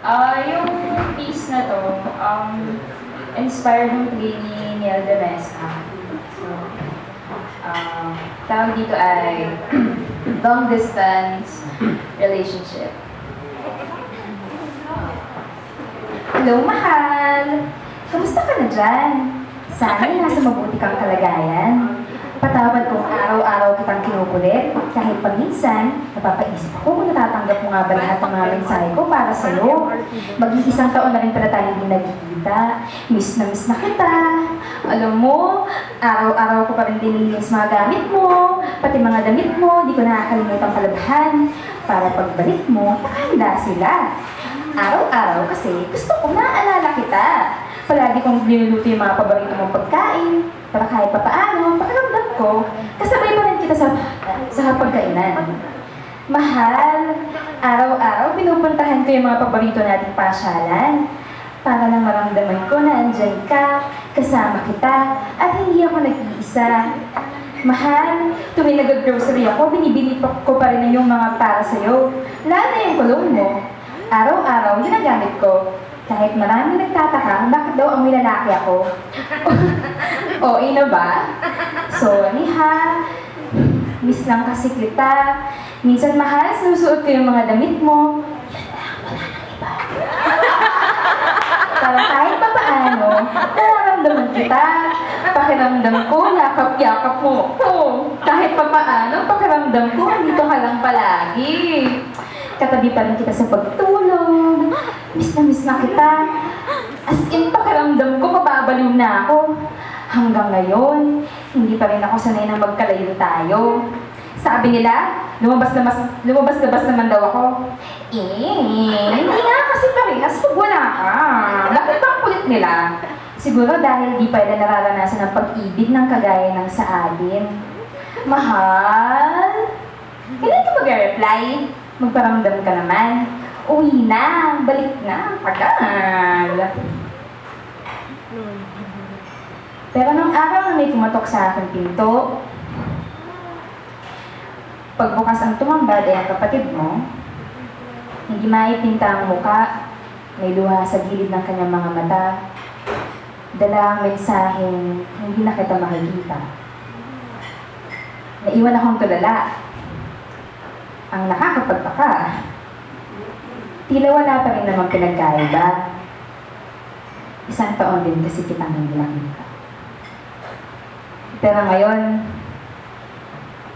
Yung piece na to, inspired ng play ni Neil de Mesa. So, tawag dito ay long distance relationship. Hello, mahal! Kamusta ka na dyan? Sana'y nasa mabuti kang kalagayan. Patawad kung araw-araw kitang kinukulit. Kahit paminsan, napapaisip ako kung natatanggap mo nga ba lahat ng mga mensahe ko para sa'yo. Mag-iisang taon na rin pala tayo hindi nagkikita. Miss na kita. Alam mo, araw-araw ko pa rin dinilinis mga gamit mo, pati mga damit mo, di ko nakakalimutan palabhan. Para pagbalik mo, nakahanda sila. Araw-araw kasi gusto ko naaalala kita. Palagi kong niluluto yung mga paborito mong pagkain. Para kahit papaano, pakiramdam ko, kasabay pa rin kita sa hapagkainan. Mahal, araw-araw pinupuntahan ko yung mga paborito nating pasyalan. Para lang maramdaman ko na andyan ka, kasama kita, at hindi ako nag-iisa. Mahal, tuwing nag-grocery ako, binibili ko pa rin yung mga para sa'yo. Lalo na yung kulong mo. Araw-araw, ginagamit ko. Kahit maraming nagtataka, bakit daw ang lalaki ako? O, na ba? Sorry ha. Miss lang kasi kita. Minsan mahal, sinusuot ko yung mga damit mo. Wala nang iba. Para kahit pa paano, nararamdaman kita. Pakiramdam ko, yakap-yakap mo. Kahit pa paano, pakiramdam ko, dito ka lang palagi. Katabi pa rin kita sa pagtulog. Miss na kita. As in, pakiramdam ko, mababaliw na ako. Hanggang ngayon, hindi pa rin ako sanay na magkalayo tayo. Sabi nila, lumabas-labas naman daw ako. Hindi nga kasi parehas pag wala ka. Bakit ba ang kulit nila? Siguro dahil di pa nila nararanasan ang pag-ibig ng kagaya ng sa atin. Mahal? Kailan ka mag-reply? Magparamdam ka naman. Uwi na, balik na, tagal. Pero nung araw na may kumatok sa aking pinto, pagbukas ang tumambad ay ang kapatid mo, hindi maipinta ang muka, may luha sa gilid ng kanyang mga mata, dala ang mensaheng hindi na kita makikita. Naiwan akong tulala. Ang nakakapagtaka, tila wala pa rin namang pinagkaiba. Isang taon din kasi kitang hindi nakita. Pero ngayon,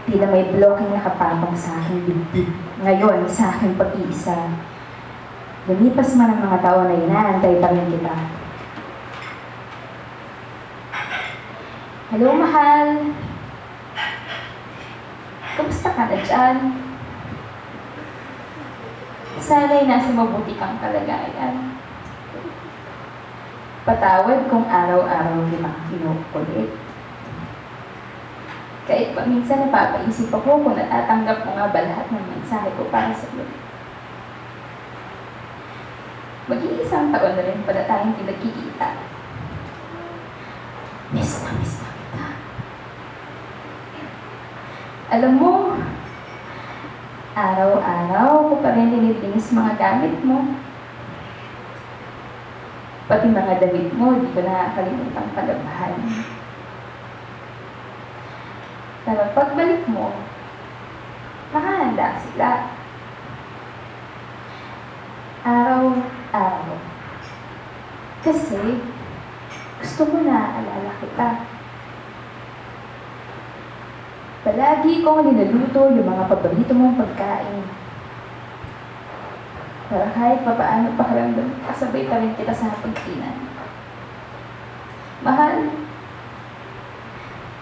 tila may blocking nakapapang sa aking dibdib. Ngayon, sa aking pag-iisa. Lumipas man ang mga taon na inaantay pa rin kita. Hello, mahal. Kamusta ka na dyan? Sana'y nasa mabuti kang kalagayan. Patawad kung araw-araw kitang kinukulit. Kahit pa minsan napapaisip ako kung natatanggap mo nga ba lahat ng mensahe ko para sa iyo. Mag-iisang taon na rin pala tayong pinagkikita. Miss na kita. Alam mo, araw-araw ko pa rin nililinis mga gamit mo. Pati mga damit mo, di ko nakakalimutan palabhan. Pero pagbalik mo, nakahanda sila. Araw-araw. Kasi, gusto mo na alala kita. Palagi kong niluluto yung mga paborito mong pagkain. Pero kahit papaano pakiramdam, kasabay pa rin kita sa pagkinan. Mahal,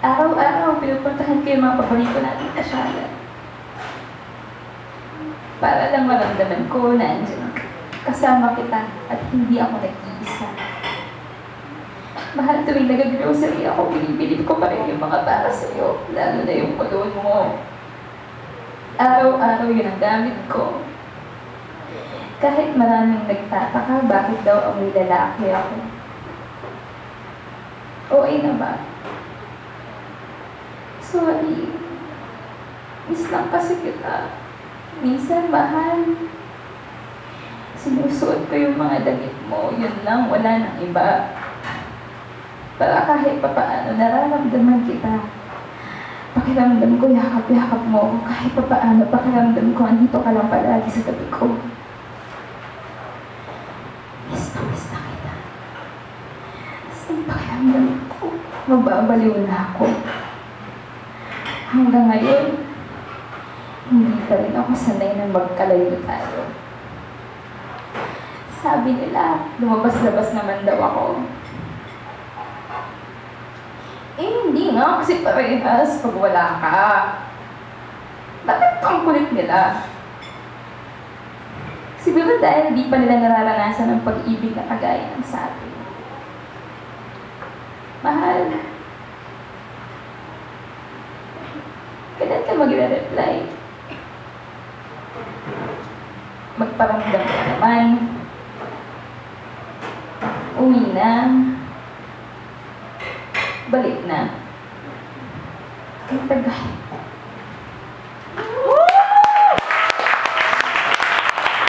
araw-araw pinupuntahan ko yung mga paborito natin kasyalan. Para lang maramdaman ko na andyan kasama kita at hindi ako nag-iisa. Mahal, tuwing nag-grocery ako, binibili ko pa rin yung mga para sa'yo, lalo na yung kulon mo. Araw-araw yun ang gamit ko. Kahit maraming nagtataka, bakit daw ang may lalaki ako? Na ba? Sorry. Miss lang kasi kita. Minsan, mahal. Sinusuot ko yung mga damit mo. Yun lang, wala nang iba. Para kahit papaano, nararamdaman kita. Pakiramdam ko, yakap-yakap mo ako. Kahit papaano, pakiramdam ko, andito ka lang palagi sa tabi ko. Miss na kita. Ang pakiramdam ko, mababaliw na ako. Hanggang ngayon, hindi ka rin ako sanay na magkalayo tayo. Sabi nila, lumabas-labas naman daw ako. Hindi nga, kasi parehas pag wala ka. Bakit ang kulit nila? Siguro dahil di pa nila nararanasan ng pag-ibig na kagaya ng sa atin. Mahal, kailan ka magre-reply? Magparamdam ka naman. Uwi na. Balik na. Ang tagal.